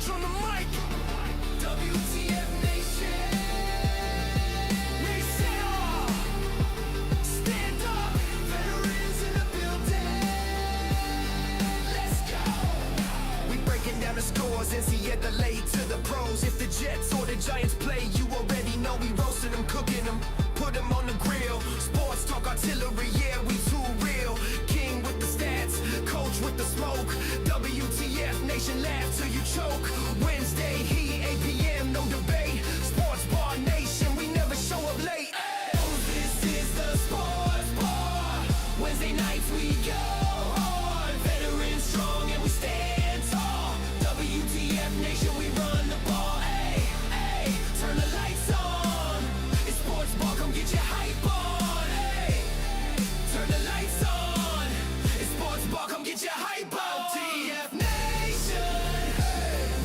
Coach on the mic. WTF Nation. Stand up. Veterans in the building. Let's go. We breaking down the scores. NCAA to the pros. If the Jets or the Giants play, you already know we roasting them, cooking them, put them on the grill. Sports talk artillery, yeah, we too real. King with the stats, coach with the smoke. WTF Nation, laugh till you choke. Wednesday, heat, 8 p.m., no debate. Sports Bar Nation, we never show up late. Oh, this is the Sports Bar. Wednesday nights we go hard. Veterans strong and we stand tall. WTF Nation, we run the ball. Hey, hey, turn the lights on. It's Sports Bar, come get your hype on. Hey, turn the lights on. It's Sports Bar, come get your hype on. WTF Nation,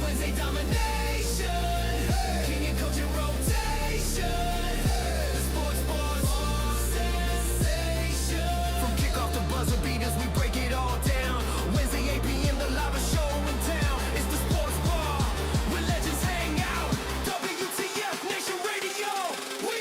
Wednesday domination. King and coach in rotation. The Sports Bar's sensation. From kickoff to buzzer beaters, we break it all down. Wednesday 8 p.m. the live show in town. It's the Sports Bar where legends hang out. WTF Nation Radio. We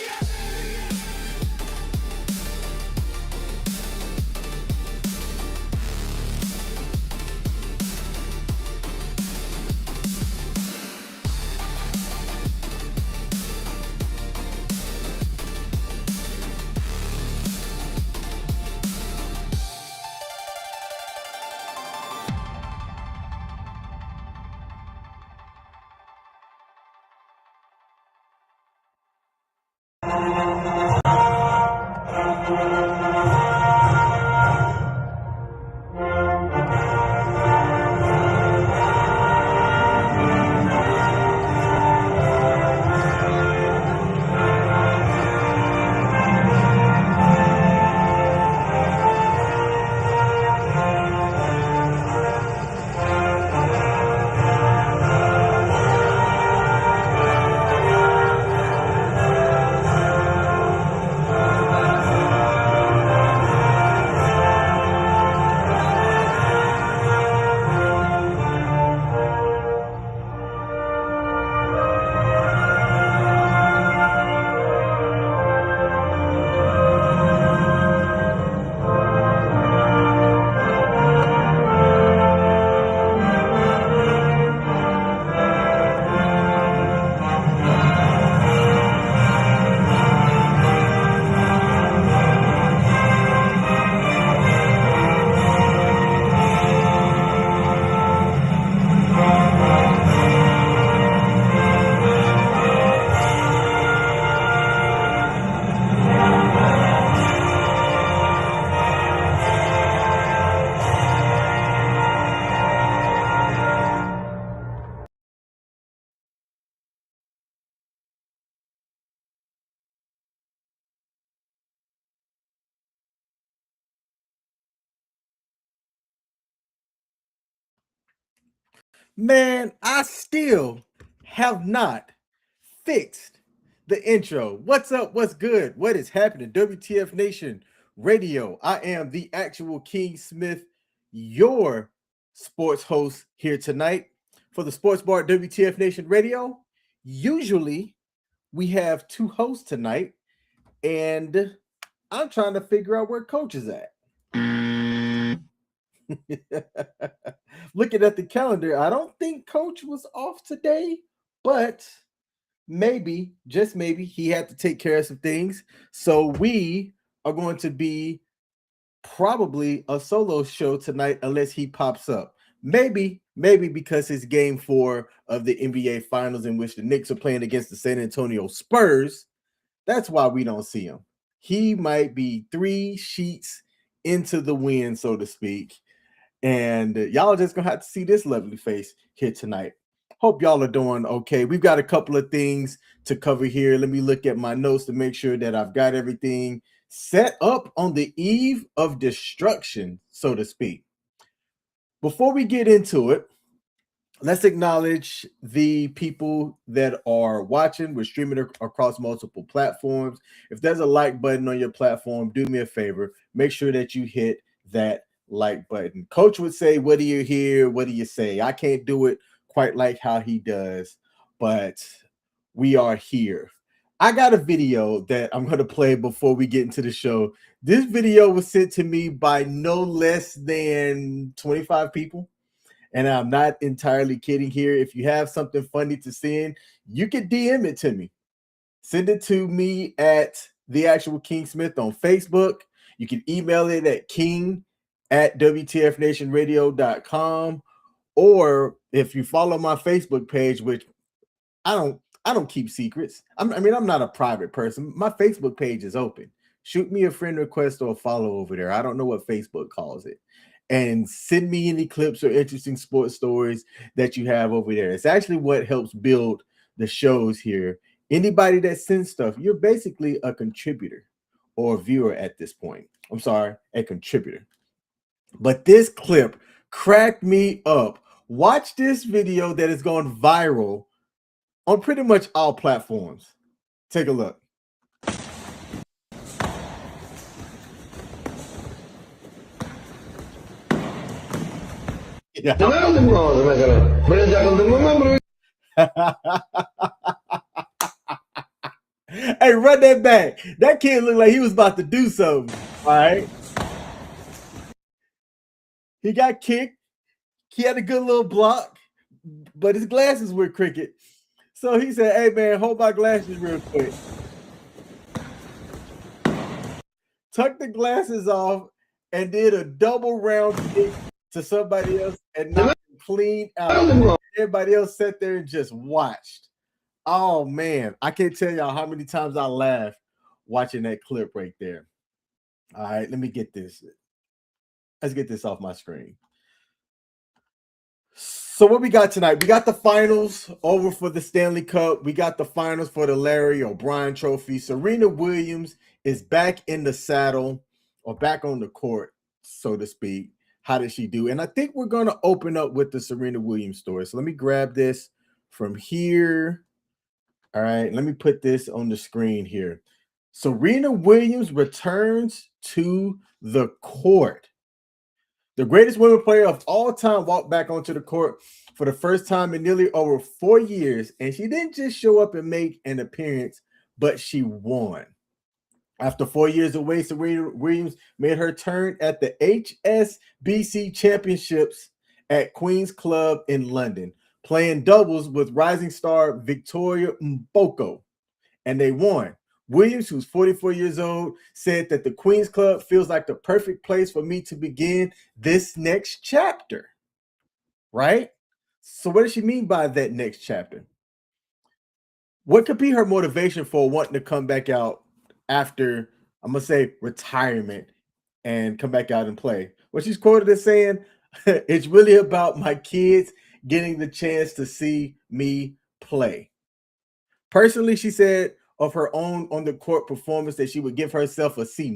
Man, I still have not fixed the intro. What's up? What's good? What is happening? WTF Nation Radio. I am the actual King Smith, your sports host here tonight for the Sports Bar at WTF Nation Radio. Usually we have two hosts tonight, and I'm trying to figure out where Coach is at. Looking at the calendar, I don't think Coach was off today, but maybe, just maybe, he had to take care of some things. So we are going to be probably a solo show tonight unless he pops up. Maybe because his game 4 of the NBA Finals, in which the Knicks are playing against the San Antonio Spurs, that's why we don't see him. He might be 3 sheets into the wind, so to speak. And y'all just gonna have to see this lovely face here tonight. Hope y'all are doing okay. We've got a couple of things to cover here. Let me look at my notes to make sure that I've got everything set up on the eve of destruction, so to speak. Before we get into it, let's acknowledge the people that are watching. We're streaming across multiple platforms. If there's a like button on your platform, do me a favor. Make sure that you hit that like button. Coach would say, what do you hear? What do you say? I can't do it quite like how he does, but we are here. I got a video that I'm going to play before we get into the show. This video was sent to me by no less than 25 people. And I'm not entirely kidding here. If you have something funny to send, you can DM it to me. Send it to me at the actual King Smith on Facebook. You can email it at king@wtfnationradio.com. Or if you follow my Facebook page, which I don't keep secrets. I'm not a private person. My Facebook page is open. Shoot me a friend request or a follow over there. I don't know what Facebook calls it. And send me any clips or interesting sports stories that you have over there. It's actually what helps build the shows here. Anybody that sends stuff, you're basically a contributor or a viewer at this point. I'm sorry, a contributor. But this clip cracked me up. Watch this video that has gone viral on pretty much all platforms. Take a look. Yeah. Hey, run that back. That kid looked like he was about to do something. All right. He got kicked. He had a good little block, but his glasses were crooked. So he said, "Hey man, hold my glasses real quick." Took the glasses off and did a double round kick to somebody else and knocked him clean out. Everybody else sat there and just watched. Oh man, I can't tell y'all how many times I laughed watching that clip right there. All right, let me get this. Let's get this off my screen. So what we got tonight? We got the finals over for the Stanley Cup. We got the finals for the Larry O'Brien Trophy. Serena Williams is back in the saddle or back on the court, so to speak. How did she do? And I think we're going to open up with the Serena Williams story. So let me grab this from here. All right, let me put this on the screen here. Serena Williams returns to the court. The greatest women player of all time walked back onto the court for the first time in nearly over 4 years, and she didn't just show up and make an appearance, but she won. After 4 years away, Serena Williams made her turn at the HSBC Championships at Queen's Club in London, playing doubles with rising star Victoria Mboko, and they won. Williams, who's 44 years old, said that the Queen's Club feels like the perfect place for me to begin this next chapter. Right? So what does she mean by that next chapter? What could be her motivation for wanting to come back out after, I'm going to say, retirement and come back out and play? What she's quoted as saying, it's really about my kids getting the chance to see me play. Personally, she said of her own on the court performance that she would give herself a C-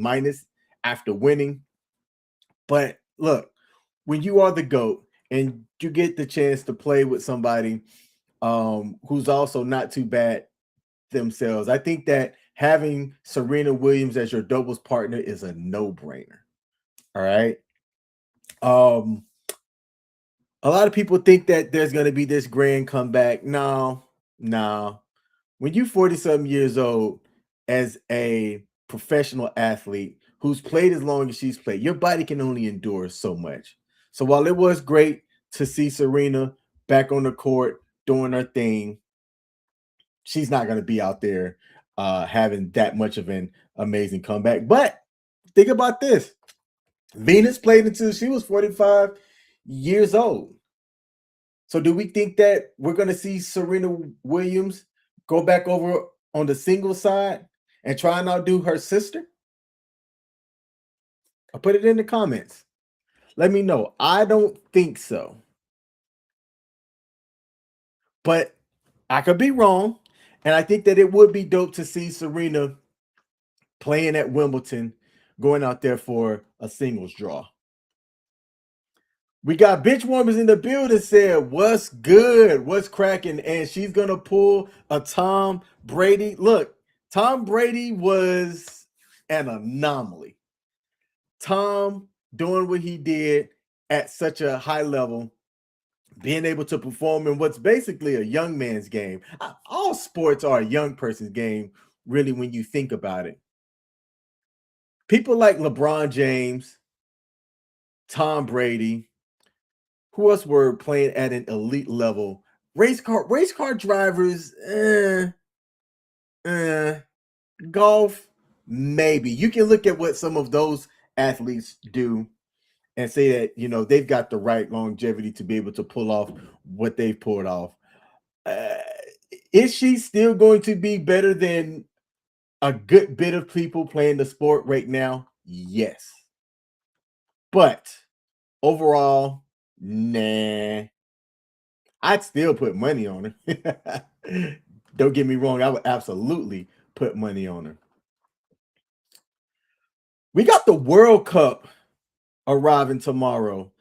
after winning. But look, when you are the GOAT and you get the chance to play with somebody who's also not too bad themselves, I think that having Serena Williams as your doubles partner is a no-brainer. All right. A lot of people think that there's going to be this grand comeback. No. When you're 40-something years old as a professional athlete who's played as long as she's played, your body can only endure so much. So while it was great to see Serena back on the court doing her thing, she's not going to be out there having that much of an amazing comeback. But think about this. Venus played until she was 45 years old. So do we think that we're going to see Serena Williams go back over on the single side and try and outdo her sister? I'll put it in the comments. Let me know. I don't think so. But I could be wrong. And I think that it would be dope to see Serena playing at Wimbledon, going out there for a singles draw. We got bench warmers in the building said, what's good? What's cracking? And she's going to pull a Tom Brady. Look, Tom Brady was an anomaly. Tom doing what he did at such a high level being able to perform in what's basically a young man's game. All sports are a young person's game, really, when you think about it. People like LeBron James, Tom Brady, who else were playing at an elite level? Race car drivers, eh. Golf, maybe. You can look at what some of those athletes do and say that, they've got the right longevity to be able to pull off what they've pulled off. Uh, is she still going to be better than a good bit of people playing the sport right now? Yes. But overall, nah. I'd still put money on her. Don't get me wrong, I would absolutely put money on her. We got the World Cup arriving tomorrow.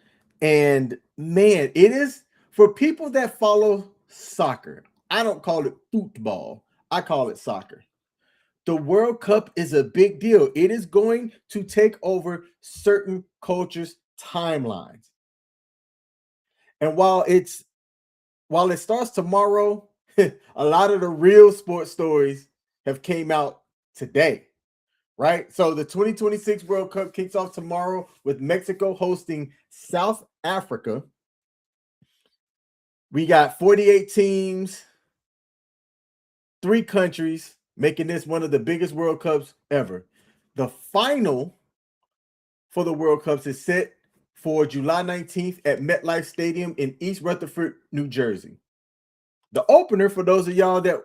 And man, it is for people that follow soccer. I don't call it football, I call it soccer. The World Cup is a big deal. It is going to take over certain cultures' timelines. And while it starts tomorrow, a lot of the real sports stories have came out today. Right? So the 2026 World Cup kicks off tomorrow with Mexico hosting South Africa. We got 48 teams, 3 countries, making this one of the biggest World Cups ever. The final for the World Cups is set for July 19th at MetLife Stadium in East Rutherford, New Jersey. The opener, for those of y'all that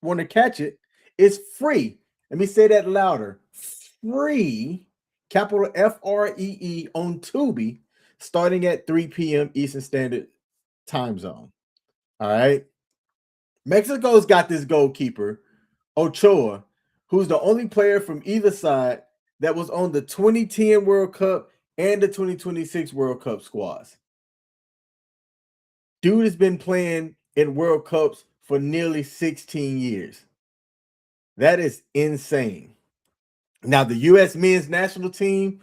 want to catch it, is free. Let me say that louder. Free, capital Free, on Tubi, starting at 3 p.m. Eastern Standard Time Zone. All right. Mexico's got this goalkeeper, Ochoa, who's the only player from either side that was on the 2010 World Cup and the 2026 World Cup squads. Dude has been playing in World Cups for nearly 16 years. That is insane. Now, the U.S. men's national team,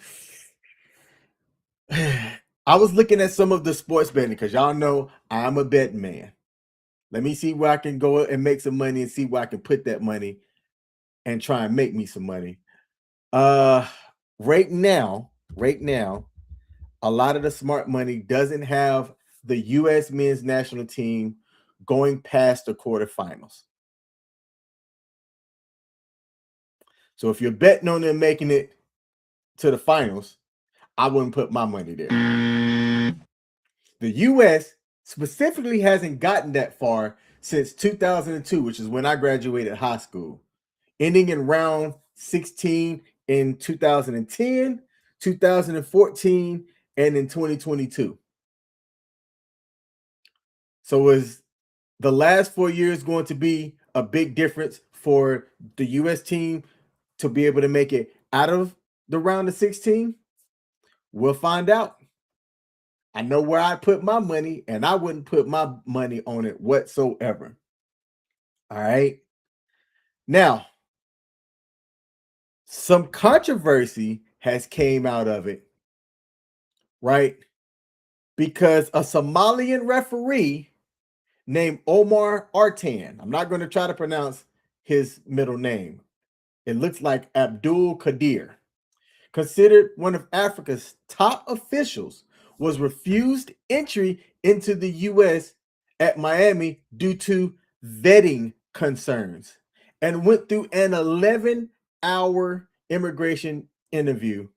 I was looking at some of the sports betting because y'all know I'm a betting man. Let me see where I can go and make some money and see where I can put that money and try and make me some money. Right now, a lot of the smart money doesn't have the U.S. men's national team going past the quarterfinals. So if you're betting on them making it to the finals, I wouldn't put my money there. The U.S. specifically hasn't gotten that far since 2002, which is when I graduated high school, ending in round 16 in 2010, 2014, and in 2022. So is the last 4 years going to be a big difference for the U.S. team to be able to make it out of the round of 16? We'll find out. I know where I put my money, and I wouldn't put my money on it whatsoever. All right. Now, some controversy has came out of it, right? Because a Somalian referee named Omar Artan, I'm not going to try to pronounce his middle name. It looks like Abdul Qadir, considered one of Africa's top officials, was refused entry into the U.S. at Miami due to vetting concerns and went through an 11-hour immigration interview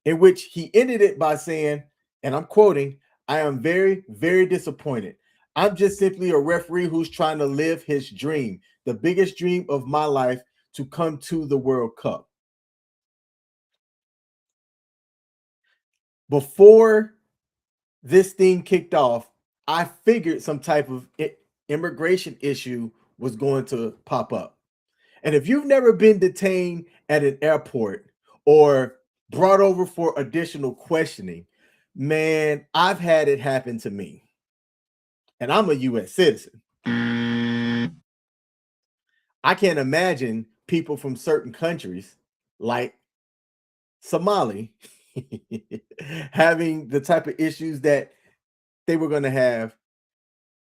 in which he ended it by saying, and I'm quoting, "I am very, very disappointed. I'm just simply a referee who's trying to live his dream, the biggest dream of my life, to come to the World Cup." Before this thing kicked off, I figured some type of immigration issue was going to pop up. And if you've never been detained at an airport or brought over for additional questioning, man, I've had it happen to me. And I'm a US citizen. I can't imagine people from certain countries like Somali having the type of issues that they were going to have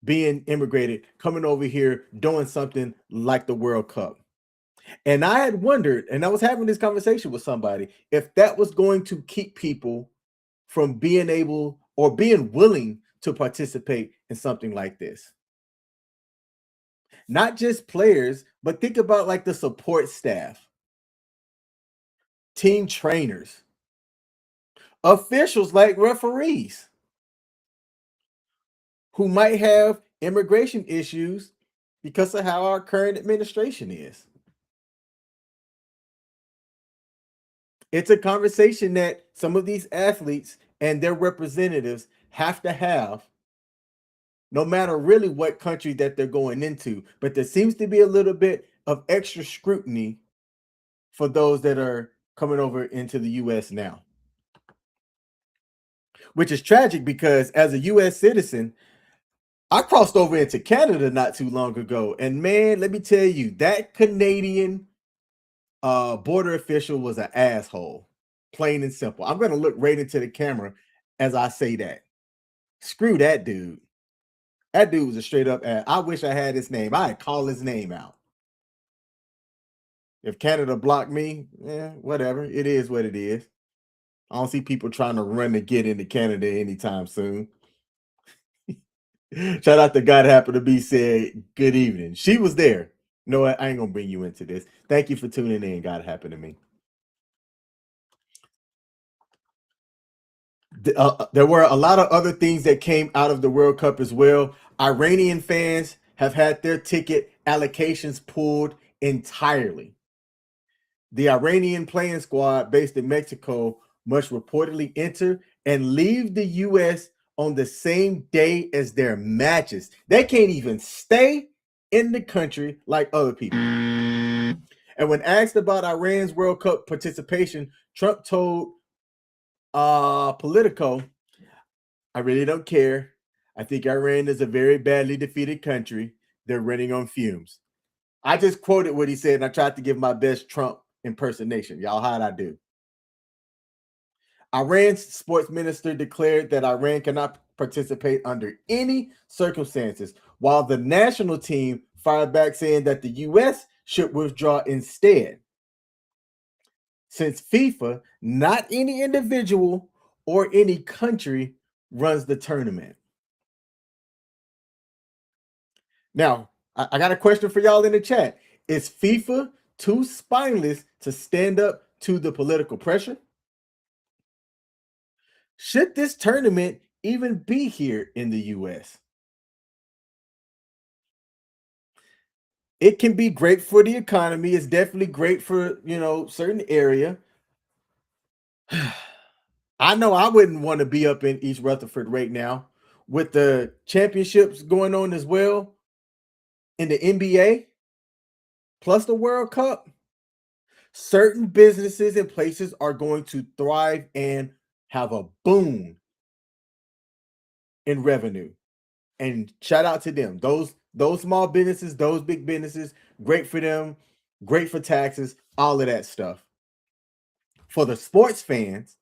being immigrated coming over here doing something like the World Cup. And I had wondered, and I was having this conversation with somebody, if that was going to keep people from being able or being willing to participate in something like this. Not just players, but think about like the support staff, team trainers, officials like referees who might have immigration issues because of how our current administration is. It's a conversation that some of these athletes and their representatives have to have, no matter really what country that they're going into. But there seems to be a little bit of extra scrutiny for those that are coming over into the US now, which is tragic because as a US citizen, I crossed over into Canada not too long ago. And man, let me tell you, that Canadian border official was an asshole, plain and simple. I'm going to look right into the camera as I say that. Screw that dude. That dude was a straight up ass. I wish I had his name. I'd call his name out. If Canada blocked me, yeah, whatever. It is what it is. I don't see people trying to run to get into Canada anytime soon. Shout out to God happened to be said, good evening. She was there. You know what? I ain't gonna bring you into this. Thank you for tuning in. God happened to me. There were a lot of other things that came out of the World Cup as well. Iranian fans have had their ticket allocations pulled entirely. The Iranian playing squad based in Mexico must reportedly enter and leave the U.S. on the same day as their matches. They can't even stay in the country like other people. And when asked about Iran's World Cup participation, Trump told Politico, I really don't care. I think Iran is a very badly defeated country. They're running on fumes. I just quoted what he said, and I tried to give my best Trump impersonation. Y'all, how'd I do? Iran's sports minister declared that Iran cannot participate under any circumstances, while the national team fired back saying that the U.S. should withdraw instead. Since FIFA, not any individual or any country runs the tournament. Now, I got a question for y'all in the chat. Is FIFA too spineless to stand up to the political pressure? Should this tournament even be here in the US? It can be great for the economy. It's definitely great for, certain area. I know I wouldn't want to be up in East Rutherford right now with the championships going on as well in the NBA plus the World Cup. Certain businesses and places are going to thrive and have a boom in revenue. And shout out to them. Those small businesses, those big businesses, great for them, great for taxes, all of that stuff. For the sports fans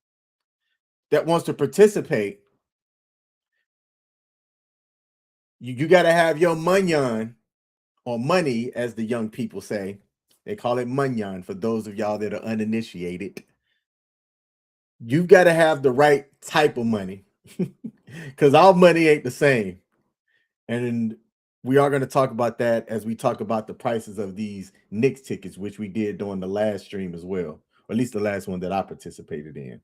that wants to participate, you got to have your munyan or money, as the young people say. They call it munyan for those of y'all that are uninitiated. You've got to have the right type of money because our money ain't the same. And we are going to talk about that as we talk about the prices of these Knicks tickets, which we did during the last stream as well, or at least the last one that I participated in.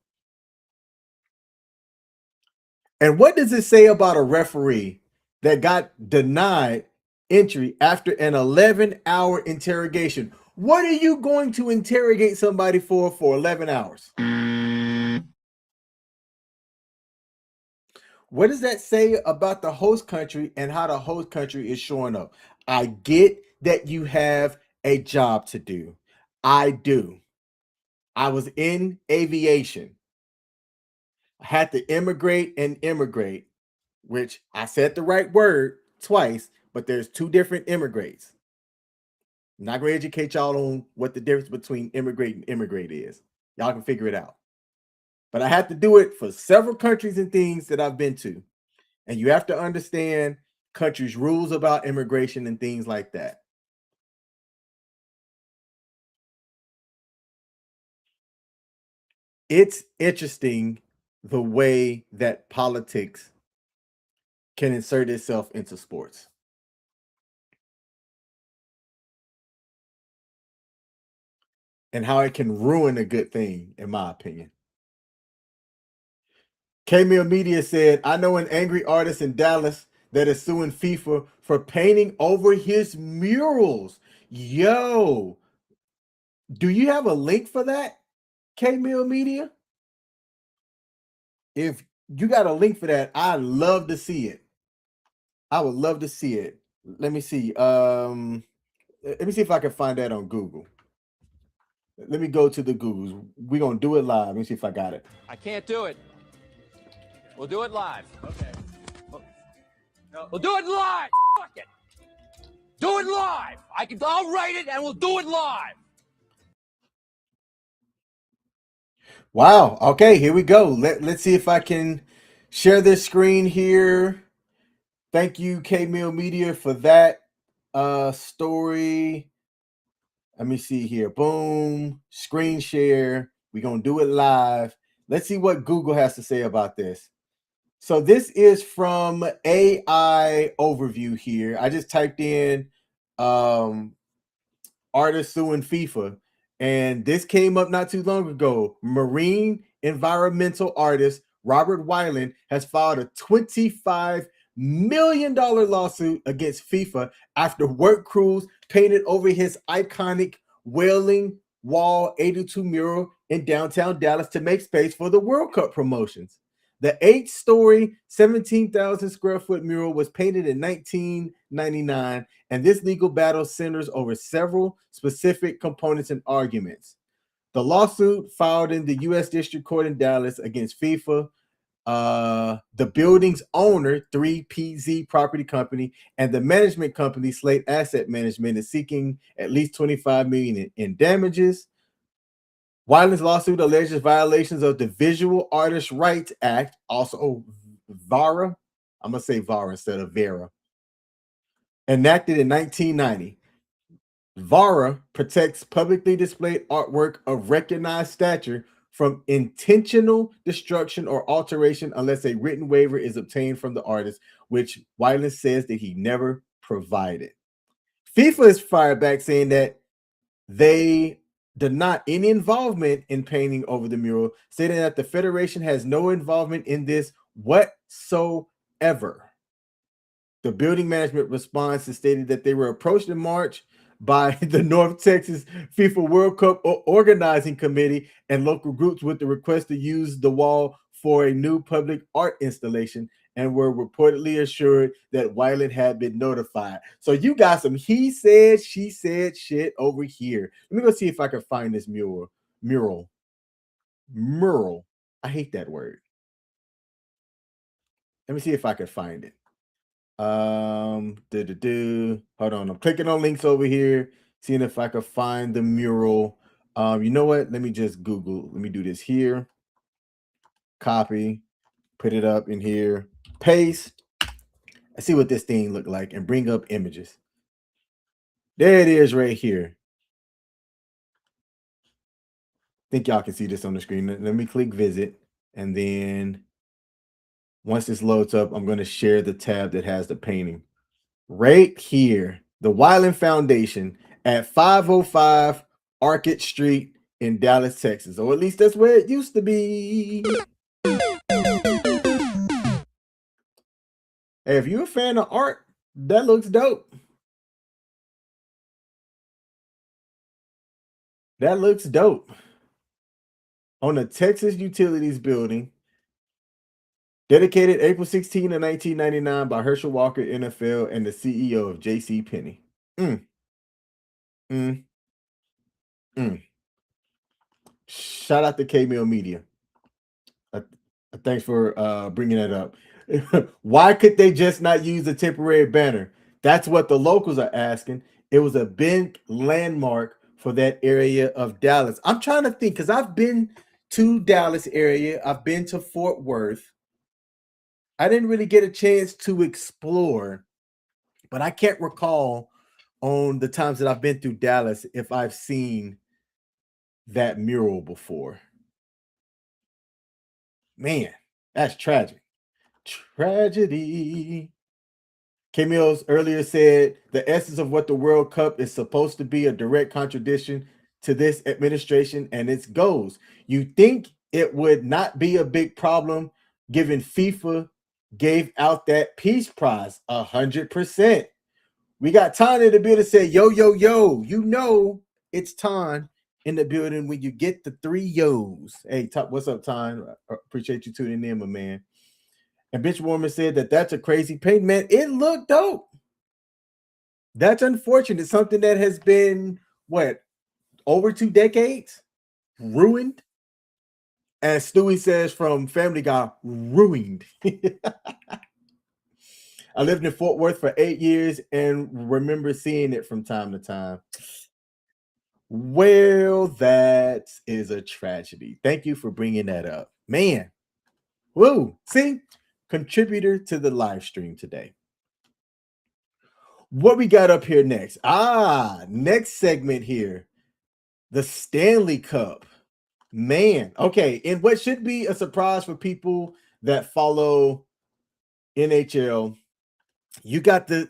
And what does it say about a referee that got denied entry after an 11-hour interrogation? What are you going to interrogate somebody for 11 hours? What does that say about the host country and how the host country is showing up? I get that you have a job to do. I do. I was in aviation. I had to immigrate, which I said the right word twice, but there's two different immigrates. I'm not going to educate y'all on what the difference between immigrate and immigrate is. Y'all can figure it out. But I had to do it for several countries and things that I've been to. And you have to understand countries' rules about immigration and things like that. It's interesting the way that politics can insert itself into sports. And how it can ruin a good thing, in my opinion. K-Mill Media said, I know an angry artist in Dallas that is suing FIFA for painting over his murals. Yo, do you have a link for that, K-Mill Media? If you got a link for that, I'd love to see it. I would love to see it. Let me see. Let me see if I can find that on Google. Let me go to the Googles. We're gonna do it live. Let me see if I got it. I can't do it. We'll do it live. Okay. We'll do it live. Fuck it. Do it live. I'll write it and we'll do it live. Wow. Okay, here we go. Let's see if I can share this screen here. Thank you, K-Mill Media, for that story. Let me see here. Boom. Screen share. We're going to do it live. Let's see what Google has to say about this. So this is from AI Overview here. I just typed in artists suing FIFA, and this came up not too long ago. Marine environmental artist Robert Weiland has filed a $25 million lawsuit against FIFA after work crews painted over his iconic Wailing Wall 82 mural in downtown Dallas to make space for the World Cup promotions. The 8-story, 17,000 square foot mural was painted in 1999, and this legal battle centers over several specific components and arguments. The lawsuit filed in the U.S. District Court in Dallas against FIFA, the building's owner, 3PZ Property Company, and the management company, Slate Asset Management, is seeking at least $25 million in damages. Weiland's lawsuit alleges violations of the Visual Artists' Rights Act, also VARA. I'm going to say VARA instead of VERA. Enacted in 1990. VARA protects publicly displayed artwork of recognized stature from intentional destruction or alteration unless a written waiver is obtained from the artist, which Weiland says that he never provided. FIFA is fired back saying that they deny any involvement in painting over the mural, stating that the Federation has no involvement in this whatsoever. The building management response is stated that they were approached in March by the North Texas FIFA World Cup Organizing Committee and local groups with the request to use the wall for a new public art installation, and were reportedly assured that Weiland had been notified. So you got some he said, she said shit over here. Let me go see if I can find this mural. I hate that word. Let me see if I can find it. Hold on. I'm clicking on links over here, seeing if I can find the mural. You know what? Let me just Google. Let me do this here. Copy, put it up in here, paste. I see what this thing look like and bring up images. There it is right here. Think y'all can see this on the screen. Let me click visit, and then once this loads up, I'm going to share the tab that has the painting. Right here, the Weiland Foundation at 505 Arcade Street in Dallas, Texas. Or at least that's where it used to be. Hey, if you're a fan of art, that looks dope. That looks dope. On the Texas Utilities Building, dedicated April 16 of 1999 by Herschel Walker, NFL, and the CEO of J.C. Penney. Shout out to K-Mill Media. Thanks for bringing that up. Why could they just not use a temporary banner? That's what the locals are asking. It was a big landmark for that area of Dallas. I'm trying to think, because I've been to Dallas area. I've been to Fort Worth. I didn't really get a chance to explore, but I can't recall on the times that I've been through Dallas if I've seen that mural before. Man, that's tragic. Tragedy. K Mills earlier said the essence of what the World Cup is supposed to be a direct contradiction to this administration and its goals. You think it would not be a big problem given FIFA gave out that peace prize 100%. We got Tan in the building say, yo, yo, yo, you know it's Tan in the building when you get the 3 yo's. Hey, what's up, Tan? Appreciate you tuning in, my man. And Bitch Warmer said that's a crazy paint, man. It looked dope. That's unfortunate. Something that has been, what, over 2 decades? Ruined? As Stewie says from Family Guy, ruined. I lived in Fort Worth for 8 years and remember seeing it from time to time. Well, that is a tragedy. Thank you for bringing that up. Man, woo, see? Contributor to the live stream today. What we got up here next? Next segment here. The Stanley Cup. Man, okay. And what should be a surprise for people that follow NHL, you got the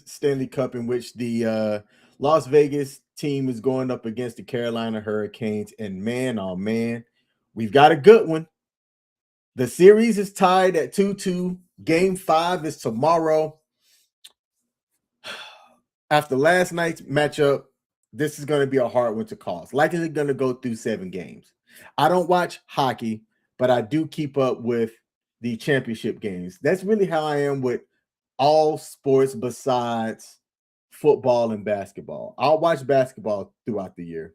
Stanley Cup in which the Las Vegas team is going up against the Carolina Hurricanes. And man, oh man, we've got a good one. The series is tied at 2-2. Game 5 is tomorrow. After last night's matchup, this is going to be a hard one to call. It's likely going to go through 7 games. I don't watch hockey, but I do keep up with the championship games. That's really how I am with all sports besides football and basketball. I'll watch basketball throughout the year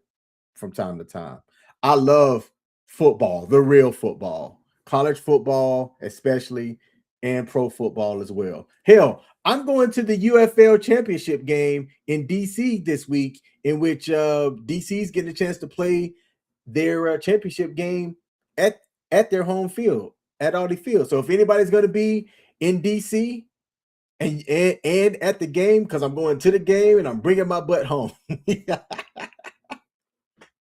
from time to time. I love football, the real football, college football especially, and pro football as well. Hell, I'm going to the UFL championship game in DC this week, in which DC's getting a chance to play their championship game at their home field, at Audi Field. So if anybody's going to be in DC and at the game, because I'm going to the game and I'm bringing my butt home,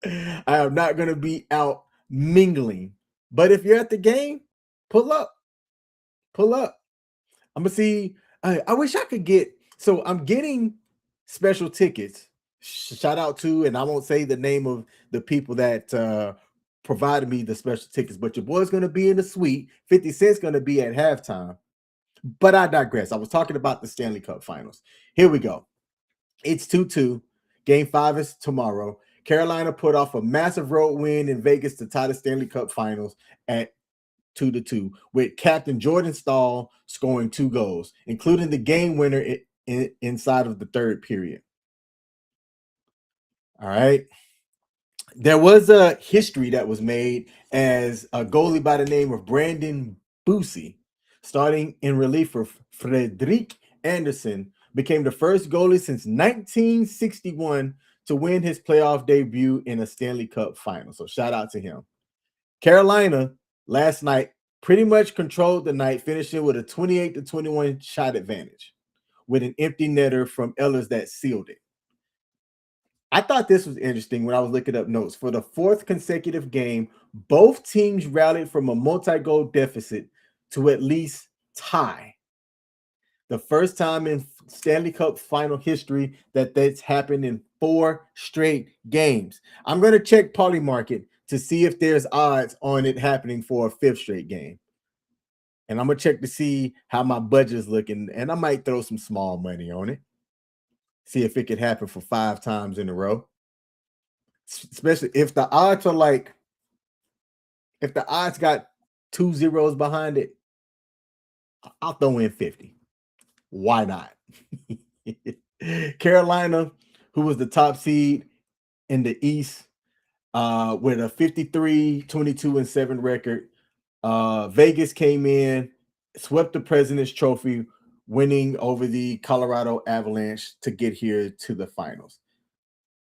I am not going to be out mingling. But if you're at the game, pull up. Pull up. I'm going to see. I wish I could get. So I'm getting special tickets. Shout out to, and I won't say the name of the people that provided me the special tickets, but your boy's going to be in the suite. 50 Cent's going to be at halftime. But I digress. I was talking about the Stanley Cup Finals. Here we go. It's 2-2. Game 5 is tomorrow. Carolina put off a massive road win in Vegas to tie the Stanley Cup Finals at 2-2, with Captain Jordan Staal scoring 2 goals, including the game winner inside of the third period. All right. There was a history that was made as a goalie by the name of Brandon Busey, starting in relief for Fredrik Anderson, became the first goalie since 1961 to win his playoff debut in a Stanley Cup final. So shout out to him. Carolina last night pretty much controlled the night, finishing with a 28-21 shot advantage with an empty netter from Ellis that sealed it. I thought this was interesting when I was looking up notes. For the 4th consecutive game, both teams rallied from a multi-goal deficit to at least tie. The first time in Stanley Cup final history that that's happened in 4 straight games. I'm going to check Polymarket to see if there's odds on it happening for a 5th straight game. And I'm going to check to see how my budget is looking, and I might throw some small money on it. See if it could happen for 5 times in a row. Especially if the odds are like, if the odds got 2 zeros behind it, I'll throw in 50. Why not? Carolina, who was the top seed in the East, with a 53-22-7 record. Vegas came in, swept the President's Trophy, winning over the Colorado Avalanche to get here to the finals.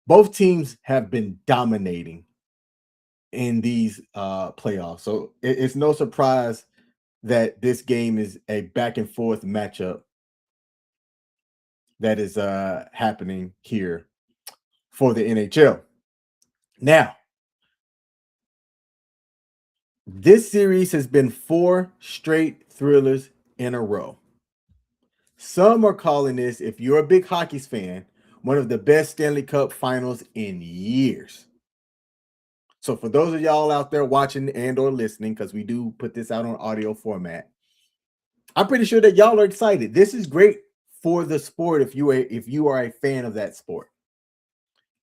Both teams have been dominating in these playoffs, so it's no surprise that this game is a back and forth matchup that is happening here for the NHL. Now, this series has been 4 straight thrillers in a row. Some are calling this, if you're a big hockey fan, one of the best Stanley Cup finals in years. So for those of y'all out there watching and or listening, because we do put this out on audio format, I'm pretty sure that y'all are excited. This is great for the sport if you are a fan of that sport.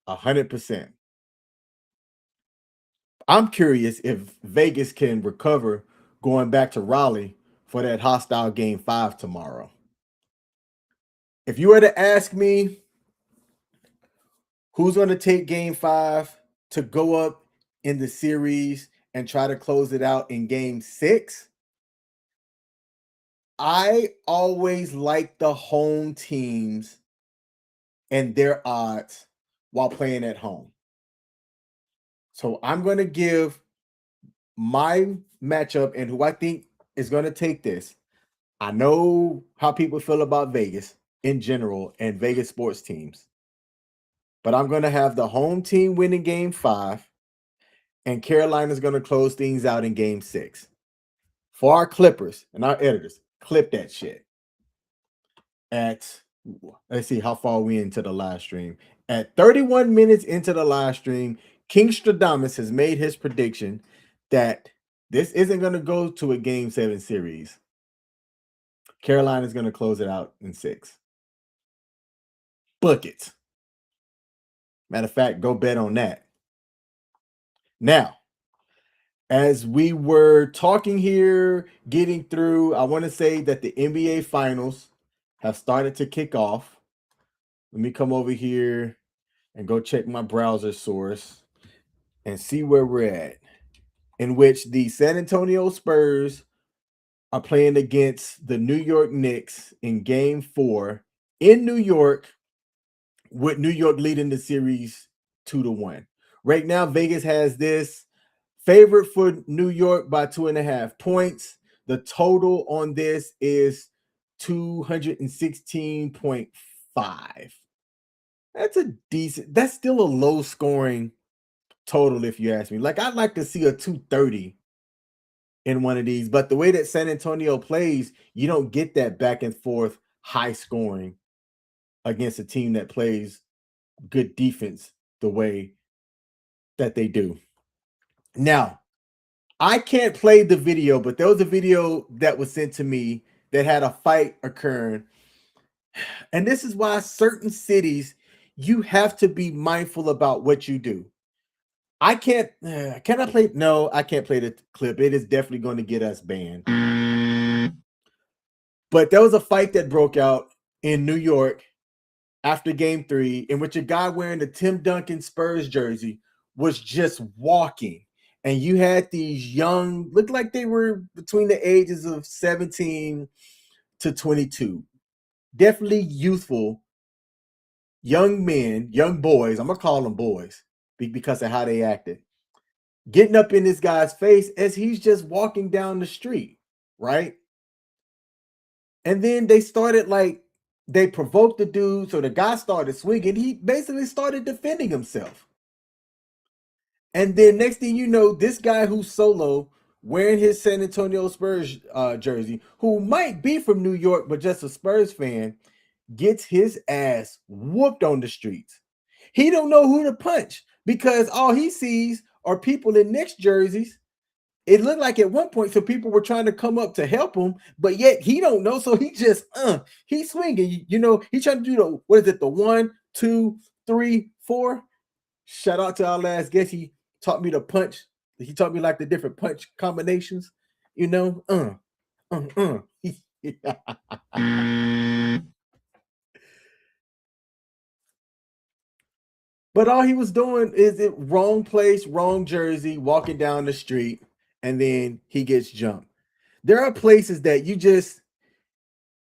100%. I'm curious if Vegas can recover going back to Raleigh for that hostile game 5 tomorrow. If you were to ask me who's going to take game 5 to go up in the series and try to close it out in game 6, I always like the home teams and their odds while playing at home. So I'm going to give my matchup and who I think is going to take this. I know how people feel about Vegas in general and Vegas sports teams, but I'm going to have the home team winning game 5, and Carolina's going to close things out in game 6. For our clippers and our editors, clip that shit. Let's see how far we into the live stream. At 31 minutes into the live stream, King Stradamus has made his prediction that this isn't going to go to a game 7 series. Carolina's going to close it out in 6. Book it. Matter of fact, go bet on that. Now, as we were talking here, getting through, I want to say that the NBA Finals have started to kick off. Let me come over here and go check my browser source and see where we're at, in which the San Antonio Spurs are playing against the New York Knicks in game 4 in New York, with New York leading the series 2-1. Right now, Vegas has this favorite for New York by 2.5 points. The total on this is 216.5. That's still a low scoring total, if you ask me. Like, I'd like to see a 230 in one of these, but the way that San Antonio plays, you don't get that back and forth high scoring against a team that plays good defense the way that they do. Now, I can't play the video, but there was a video that was sent to me that had a fight occurring. And this is why certain cities, you have to be mindful about what you do. I can't, can I play? No, I can't play the clip. It is definitely going to get us banned. But there was a fight that broke out in New York after game 3, in which a guy wearing the Tim Duncan Spurs jersey was just walking. And you had these young, looked like they were between the ages of 17 to 22. Definitely youthful, young men, young boys. I'm going to call them boys because of how they acted. Getting up in this guy's face as he's just walking down the street, right? And then they started they provoked the dude. So the guy started swinging. He basically started defending himself. And then next thing you know, this guy who's solo wearing his San Antonio Spurs jersey, who might be from New York, but just a Spurs fan, gets his ass whooped on the streets. He don't know who to punch because all he sees are people in Knicks jerseys. It looked like at one point, so people were trying to come up to help him, but yet he don't know. So he just, he's swinging. He's trying to do the 1, 2, 3, 4. Shout out to our last guest. He taught me to punch. He taught me like the different punch combinations. But all he was doing is it wrong place, wrong jersey, walking down the street, and then he gets jumped. There are places that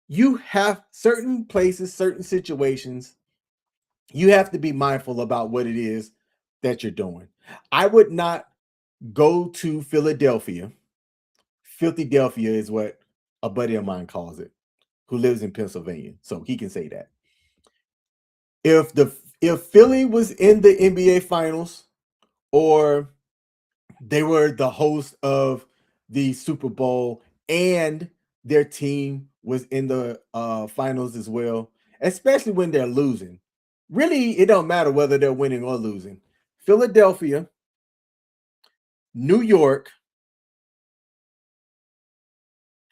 you have certain places, certain situations, you have to be mindful about what it is that you're doing. I would not go to Philadelphia, Philadelphia is what a buddy of mine calls it, who lives in Pennsylvania, so he can say that. If Philly was in the NBA Finals, or they were the host of the Super Bowl and their team was in the finals as well, especially when they're losing. Really, it don't matter whether they're winning or losing. Philadelphia, New York,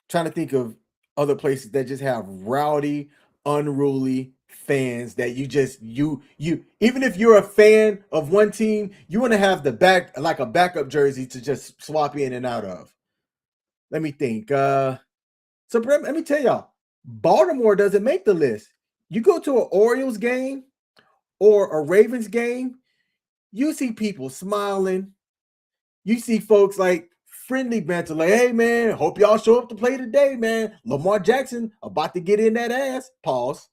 trying to think of other places that just have rowdy, unruly fans that you even if you're a fan of one team, you want to have the back like a backup jersey to just swap in and out of. Let me think. So let me tell y'all, Baltimore doesn't make the list. You go to an Orioles game or a Ravens game, you see people smiling. You see folks like friendly banter, like, hey man, hope y'all show up to play today, man. Lamar Jackson about to get in that ass. Pause.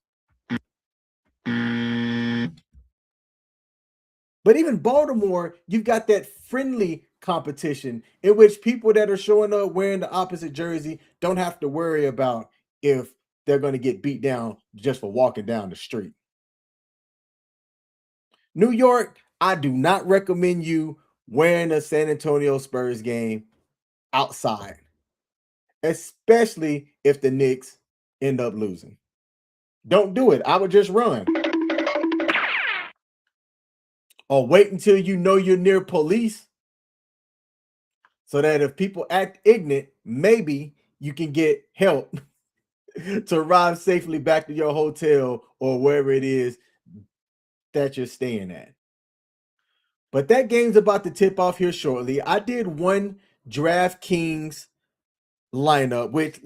But even Baltimore, you've got that friendly competition in which people that are showing up wearing the opposite jersey don't have to worry about if they're going to get beat down just for walking down the street. New York, I do not recommend you wearing a San Antonio Spurs game outside, especially if the Knicks end up losing. Don't do it. I would just run. Or wait until you know you're near police so that if people act ignorant, maybe you can get help to arrive safely back to your hotel or wherever it is that you're staying at. But that game's about to tip off here shortly. I did one DraftKings lineup, which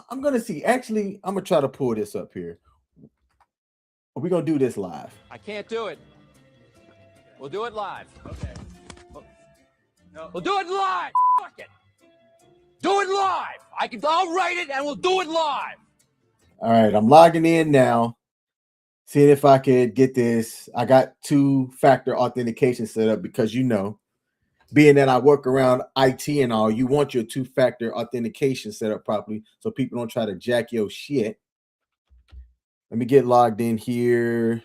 I'm going to see. Actually, I'm going to try to pull this up here. We're going to do this live. I can't do it. We'll do it live. Okay. No. We'll do it live. Fuck it. Do it live. I'll write it and we'll do it live. All right, I'm logging in now. Seeing if I could get this. I got 2-factor authentication set up because being that I work around IT and all, you want your 2-factor authentication set up properly so people don't try to jack your shit. Let me get logged in here.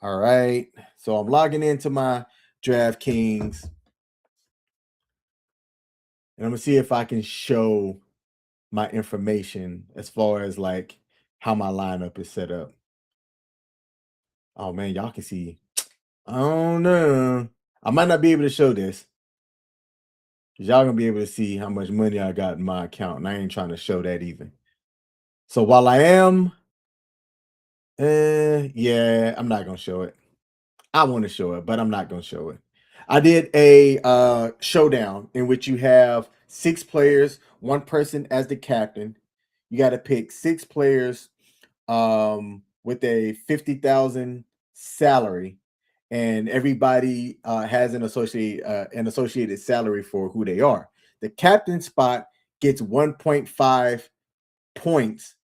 All right. So I'm logging into my DraftKings. And I'm going to see if I can show my information as far as like how my lineup is set up. Oh, man, y'all can see. I don't know. I might not be able to show this. Y'all going to be able to see how much money I got in my account. And I ain't trying to show that either. So while I am, yeah, I'm not going to show it. I want to show it, but I'm not going to show it. I did a showdown in which you have 6 players, 1 person as the captain. You got to pick 6 players with a 50,000 salary, and everybody has an associated salary for who they are. The captain spot gets 1.5 points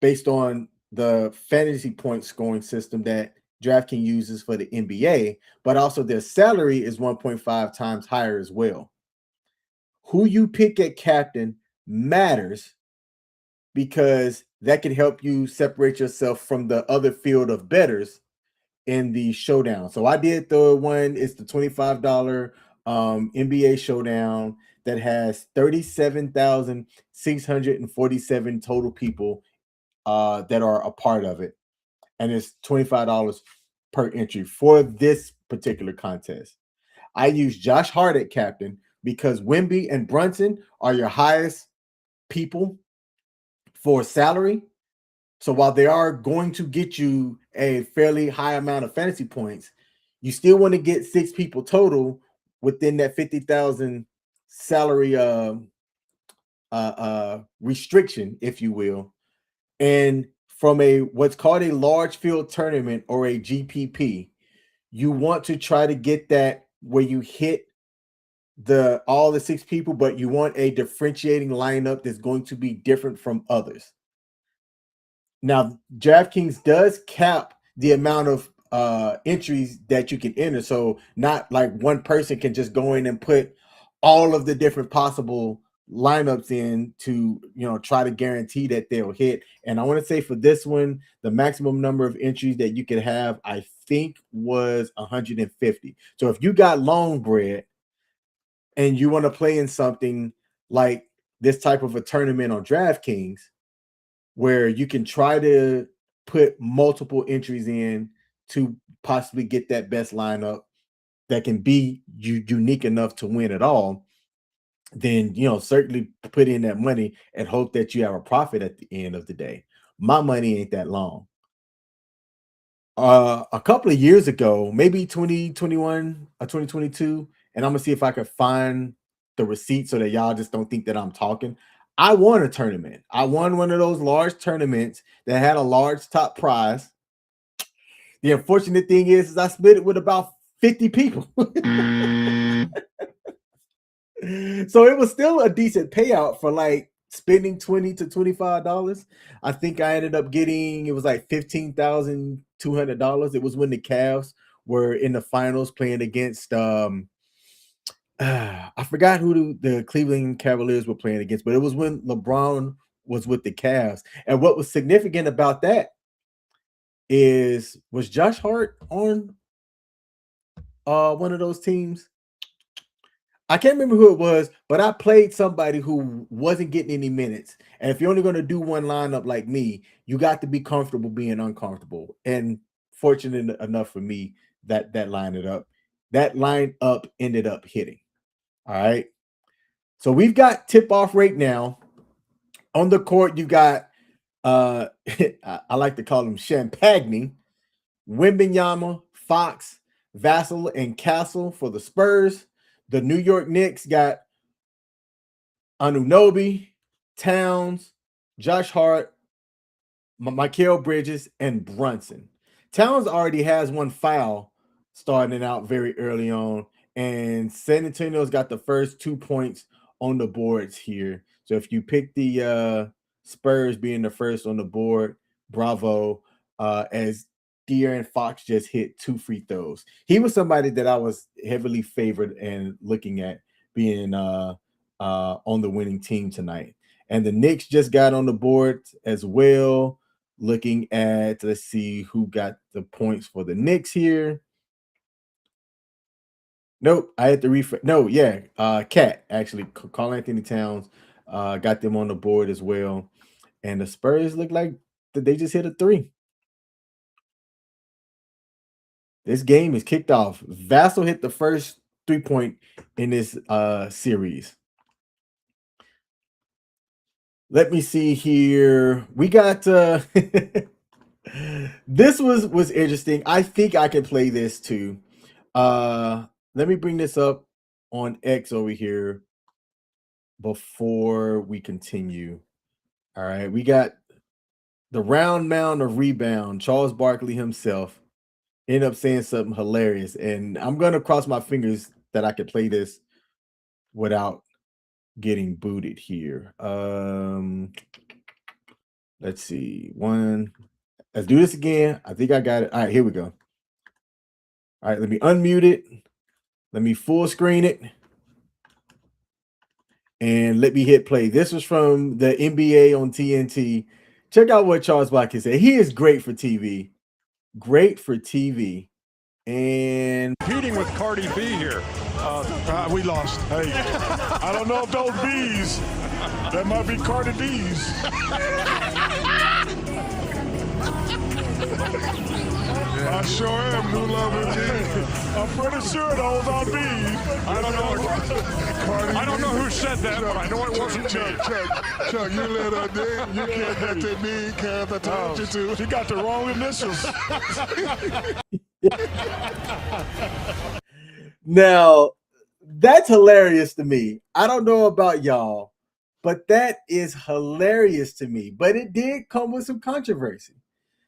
based on the fantasy point scoring system that DraftKings uses for the NBA, but also their salary is 1.5 times higher as well. Who you pick at captain matters because that can help you separate yourself from the other field of bettors in the showdown. So I did the one, it's the $25 NBA showdown that has 37,647 total people that are a part of it. And it's $25 per entry for this particular contest. I use Josh Hart at captain because Wemby and Brunson are your highest people for salary. So while they are going to get you a fairly high amount of fantasy points, you still want to get 6 people total within that 50,000 salary restriction, if you will. And from what's called a large field tournament or a GPP, you want to try to get that where you hit all the 6 people, but you want a differentiating lineup that's going to be different from others. Now, DraftKings does cap the amount of entries that you can enter. So not like one person can just go in and put all of the different possible lineups in to try to guarantee that they'll hit. And I want to say for this one, the maximum number of entries that you could have, I think, was 150. So if you got long bread and you want to play in something like this type of a tournament on DraftKings, where you can try to put multiple entries in to possibly get that best lineup that can be unique enough to win it all, then certainly put in that money and hope that you have a profit at the end of the day. My money ain't that long. A couple of years ago, maybe 2021 or 2022, and I'm gonna see if I can find the receipt so that y'all just don't think that I'm talking. I won a tournament. I won one of those large tournaments that had a large top prize. The unfortunate thing is I split it with about 50 people. So it was still a decent payout for like spending $20 to $25. I think I ended up getting, it was like $15,200. It was when the Cavs were in the finals playing against I forgot who the Cleveland Cavaliers were playing against, but it was when LeBron was with the Cavs. And what was significant about that was Josh Hart on one of those teams? I can't remember who it was, but I played somebody who wasn't getting any minutes. And if you're only going to do one lineup like me, you got to be comfortable being uncomfortable. And fortunate enough for me, that lineup ended up hitting. All right. So we've got tip off right now. On the court, you got I like to call him Champagne, Wembanyama, Fox, Vassell, and Castle for the Spurs. The New York Knicks got Anunoby, Towns, Josh Hart, Mikal Bridges, and Brunson. Towns already has one foul starting out very early on, and San Antonio's got the first 2 points on the boards here. So if you pick the Spurs being the first on the board, bravo. As De'Aaron Fox just hit 2 free throws. He was somebody that I was heavily favored and looking at being on the winning team tonight. And the Knicks just got on the board as well. Looking at, let's see who got the points for the Knicks here. Nope, I had to refresh. No, yeah, Cat actually, Karl Anthony Towns got them on the board as well. And the Spurs look like they just hit a 3. This game is kicked off. Vassell hit the first 3-point in this series. Let me see here. We got this was interesting. I think I can play this too. Let me bring this up on X over here before we continue. All right, we got the round mound of rebound. Charles Barkley himself ended up saying something hilarious, and I'm gonna cross my fingers that I could play this without getting booted here. Let's see. Let's do this again. I think I got it. All right, here we go. All right, let me unmute it. Let me full screen it. And let me hit play. This was from the NBA on TNT. Check out what Charles Barkley said. He is great for TV. Great for TV. And competing with Cardi B here. We lost. Hey, I don't know if those B's, that might be Cardi D's. I sure am, new love indeed. I'm pretty sure those are B's. I don't know. I don't know who said that, but I know it wasn't Chuck, you let her dig. You can't let that me, cause I told you to. She got the wrong initials. Now, that's hilarious to me. I don't know about y'all, but that is hilarious to me. But it did come with some controversy.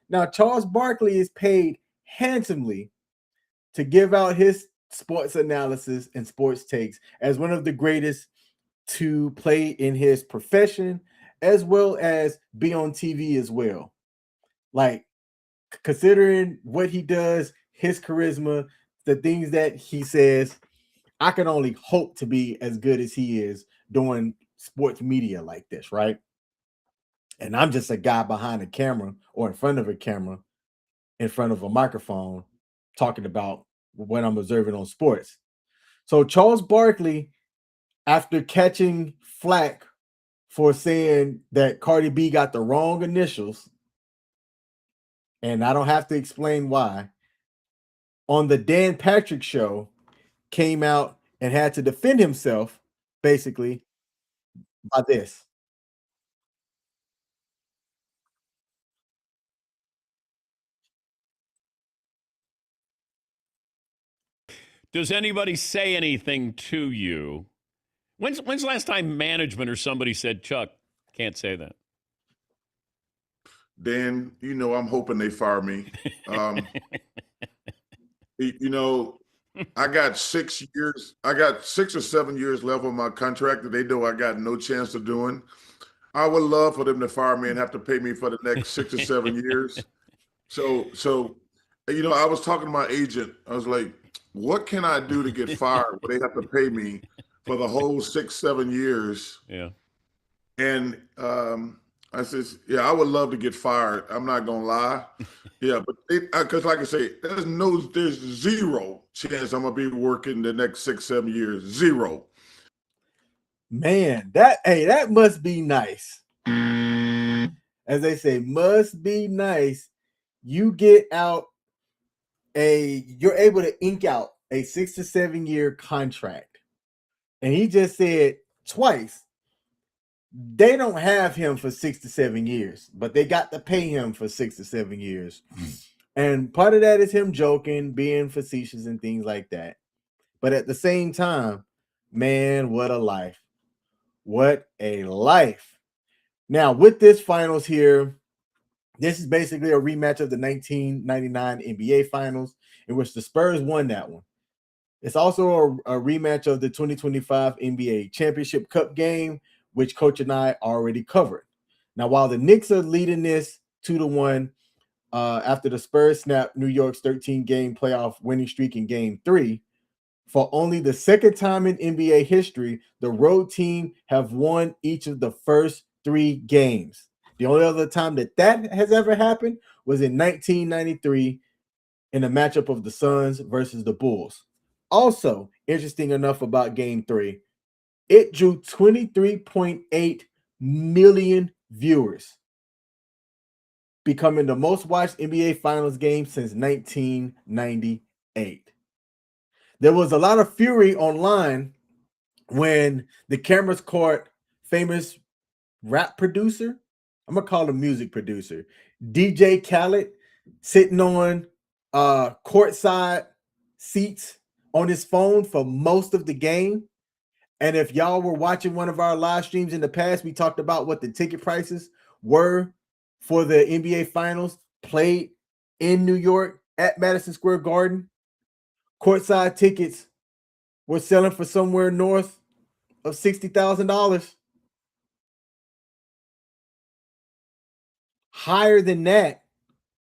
Now, Charles Barkley is paid handsomely to give out his sports analysis and sports takes as one of the greatest to play in his profession, as well as be on TV as well. Like, considering what he does, his charisma, the things that he says, I can only hope to be as good as he is doing sports media like this, right? And I'm just a guy behind a camera or in front of a camera, in front of a microphone, talking about what I'm observing on sports. So Charles Barkley, after catching flack for saying that Cardi B got the wrong initials, and I don't have to explain why, on the Dan Patrick show, came out and had to defend himself basically by this. Does anybody say anything to you? When's the last time management or somebody said, Chuck, can't say that? Dan, I'm hoping they fire me. I got 6 years. I got 6 or 7 years left on my contract that they know I got no chance of doing. I would love for them to fire me and have to pay me for the next 6 or 7 years. So, I was talking to my agent. I was like, what can I do to get fired where they have to pay me for the whole 6, 7 years? Yeah. And I says, yeah, I would love to get fired. I'm not gonna lie. Yeah, but because like I say, there's zero chance I'm gonna be working the next 6, 7 years. Zero. Man, that must be nice. As they say, must be nice. You get out you're able to ink out a 6 to 7 year contract. And he just said twice, they don't have him for 6 to 7 years, but they got to pay him for 6 to 7 years. And part of that is him joking, being facetious and things like that. But at the same time, man, what a life. What a life. Now, with this finals here, this is basically a rematch of the 1999 NBA Finals, in which the Spurs won that one. It's also a rematch of the 2025 NBA Championship Cup game, which Coach and I already covered. Now, while the Knicks are leading this 2-1 after the Spurs snapped New York's 13-game playoff winning streak in Game 3, for only the second time in NBA history, the road team have won each of the first 3 games. The only other time that has ever happened was in 1993 in a matchup of the Suns versus the Bulls. Also, interesting enough about Game 3, it drew 23.8 million viewers, becoming the most watched NBA Finals game since 1998. There was a lot of fury online when the cameras caught famous rap producer, I'm gonna call him music producer, DJ Khaled, sitting on courtside seats on his phone for most of the game. And if y'all were watching one of our live streams in the past, we talked about what the ticket prices were for the NBA Finals played in New York at Madison Square Garden. Courtside tickets were selling for somewhere north of $60,000. Higher than that,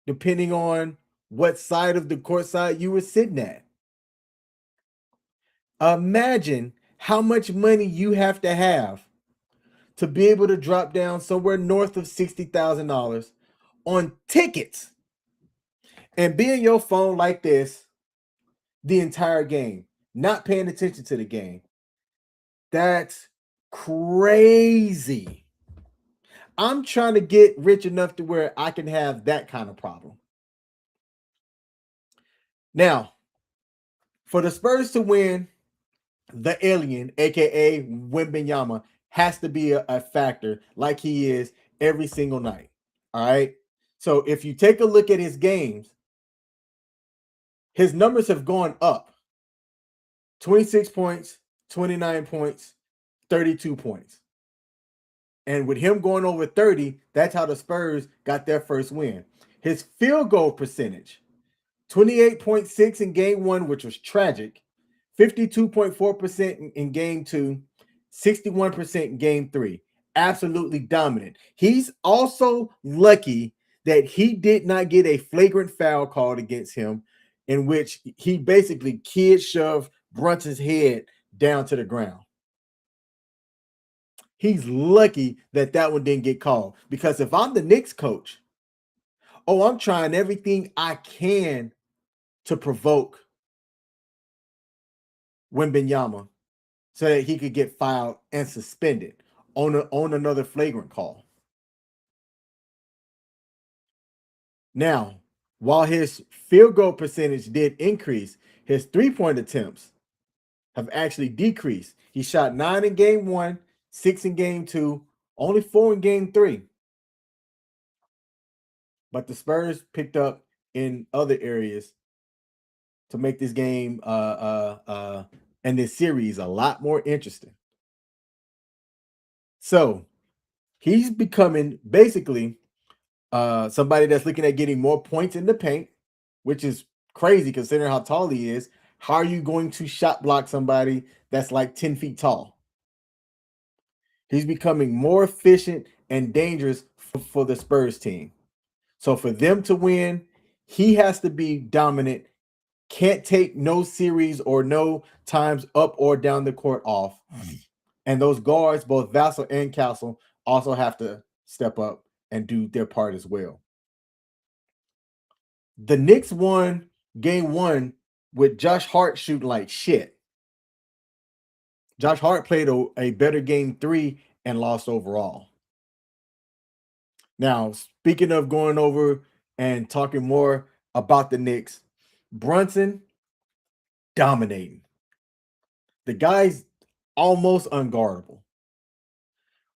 depending on what side of the courtside you were sitting at. Imagine how much money you have to be able to drop down somewhere north of $60,000 on tickets and be in your phone like this the entire game, not paying attention to the game. That's crazy. I'm trying to get rich enough to where I can have that kind of problem. Now, for the Spurs to win, the alien, aka Wembanyama, has to be a factor like he is every single night. All right. So if you take a look at his games, his numbers have gone up. 26 points, 29 points, 32 points. And with him going over 30, that's how the Spurs got their first win. His field goal percentage, 28.6 in game 1, which was tragic, 52.4% in game 2, 61% in game 3. Absolutely dominant. He's also lucky that he did not get a flagrant foul called against him, in which he basically kid shoved Brunson's head down to the ground. He's lucky that that one didn't get called, because if I'm the Knicks coach, I'm trying everything I can to provoke Wembanyama so that he could get filed and suspended on another flagrant call. Now, while his field goal percentage did increase, his three-point attempts have actually decreased. He shot 9 in game 1, 6 in game 2, only 4 in game 3. But the Spurs picked up in other areas to make this game and this series a lot more interesting. So he's becoming basically somebody that's looking at getting more points in the paint, which is crazy considering how tall he is. How are you going to shot block somebody that's like 10 feet tall? He's becoming more efficient and dangerous for the Spurs team. So for them to win, he has to be dominant. Can't take no series or no times up or down the court off. And those guards, both Vassell and Castle, also have to step up and do their part as well. The Knicks won game 1 with Josh Hart shooting like shit. Josh Hart played a better game 3 and lost overall. Now, speaking of going over and talking more about the Knicks, Brunson dominating. The guy's almost unguardable.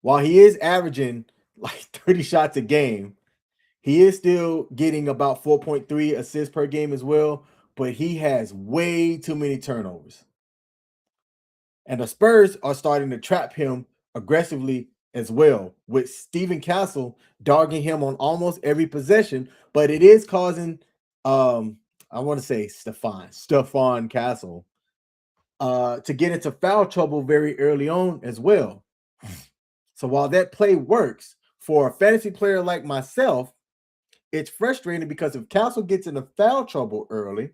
While he is averaging like 30 shots a game, he is still getting about 4.3 assists per game as well, but he has way too many turnovers. And the Spurs are starting to trap him aggressively as well, with Steven Castle dogging him on almost every possession, but it is causing I want to say Stephon Castle to get into foul trouble very early on as well. So while that play works for a fantasy player like myself, it's frustrating because if Castle gets into foul trouble early,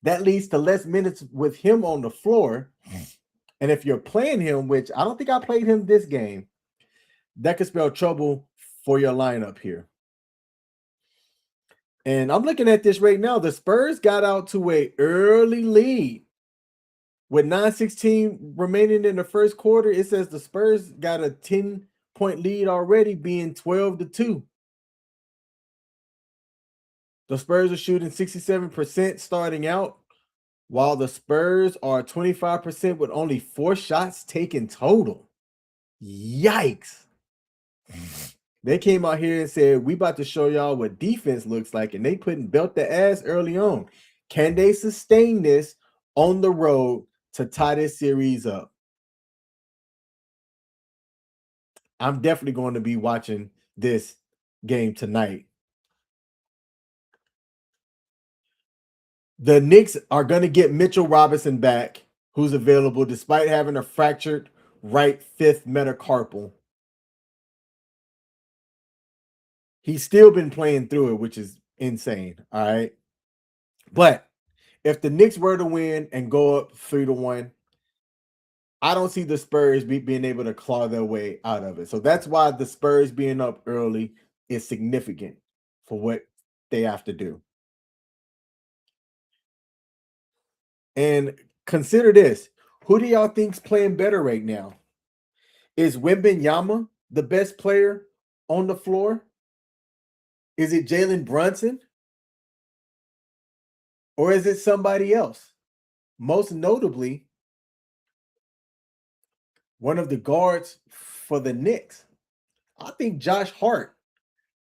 that leads to less minutes with him on the floor. And if you're playing him, which I don't think I played him this game, that could spell trouble for your lineup here. And I'm looking at this right now. The Spurs got out to an early lead. With 9:16 remaining in the first quarter, it says the Spurs got a 10-point lead already, being 12-2. The Spurs are shooting 67% starting out, while the Spurs are 25% with only 4 shots taken total. Yikes. They came out here and said, we about to show y'all what defense looks like, and they putting belt the ass early on. Can they sustain this on the road to tie this series up? I'm definitely going to be watching this game tonight. The Knicks are going to get Mitchell Robinson back, who's available despite having a fractured right fifth metacarpal. He's still been playing through it, which is insane. All right. But if the Knicks were to win and go up 3-1, I don't see the Spurs being able to claw their way out of it. So that's why the Spurs being up early is significant for what they have to do. And consider this. Who do y'all think's playing better right now? Is Wembanyama the best player on the floor? Is it Jalen Brunson? Or is it somebody else? Most notably, one of the guards for the Knicks. I think Josh Hart,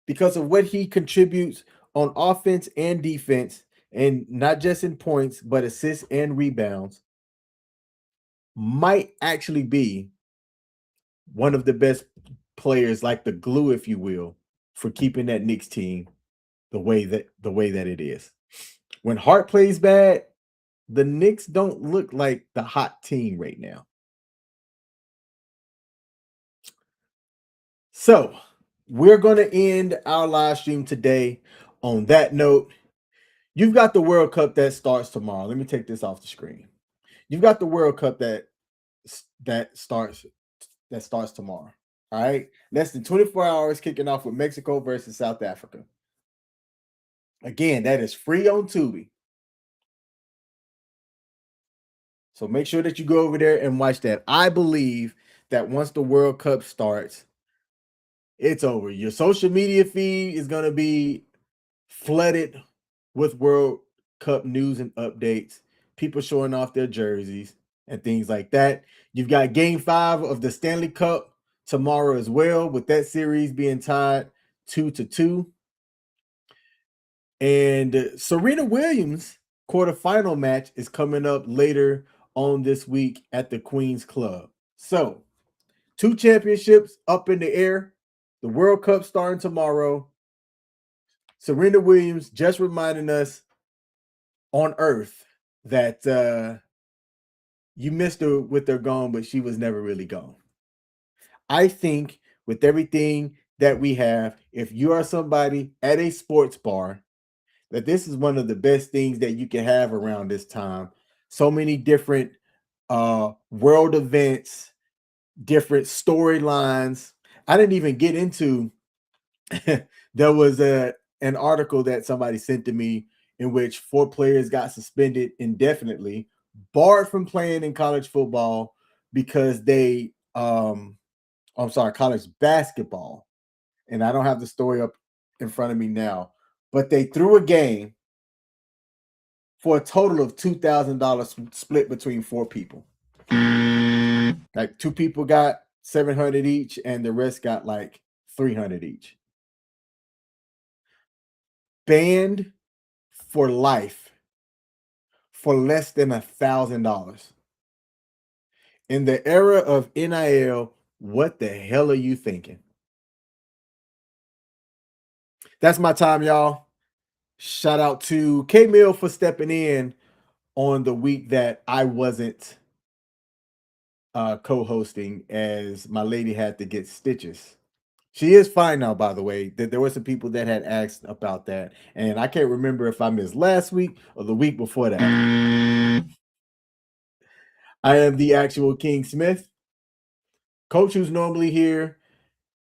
because of what he contributes on offense and defense, and not just in points, but assists and rebounds, might actually be one of the best players, like the glue, if you will, for keeping that Knicks team the way that it is. When Hart plays bad, the Knicks don't look like the hot team right now. So we're going to end our live stream today on that note. You've got the World Cup that starts tomorrow. Let me take this off the screen. You've got the World Cup that starts that starts tomorrow. All right. Less than 24 hours, kicking off with Mexico versus South Africa. Again, that is free on Tubi. So make sure that you go over there and watch that. I believe that once the World Cup starts, it's over. Your social media feed is going to be flooded with World Cup news and updates, people showing off their jerseys and things like that. You've got Game 5 of the Stanley Cup tomorrow as well, with that series being tied 2-2. And Serena Williams' quarterfinal match is coming up later on this week at the Queen's Club. So, 2 championships up in the air. The World Cup starting tomorrow. Serena Williams just reminding us on Earth that you missed her with her gone, but she was never really gone. I think with everything that we have, if you are somebody at a sports bar, that this is one of the best things that you can have around this time. So many different world events, different storylines. I didn't even get into there was an article that somebody sent to me in which 4 players got suspended indefinitely, barred from playing in college football because they college basketball. And I don't have the story up in front of me now, but they threw a game for a total of $2,000 split between 4 people. Like 2 people got $700 each, and the rest got like $300 each. Banned for life for less than $1,000. In the era of NIL, what the hell are you thinking? That's my time, y'all. Shout out to K-Mill for stepping in on the week that I wasn't co-hosting, as my lady had to get stitches. She is fine now, by the way. There were some people that had asked about that, and I can't remember if I missed last week or the week before that. I am the actual King Smith. Coach, who's normally here,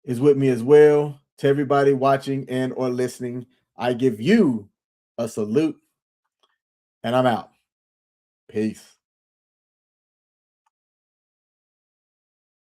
is with me as well. To everybody watching and or listening, I give you a salute, and I'm out. Peace.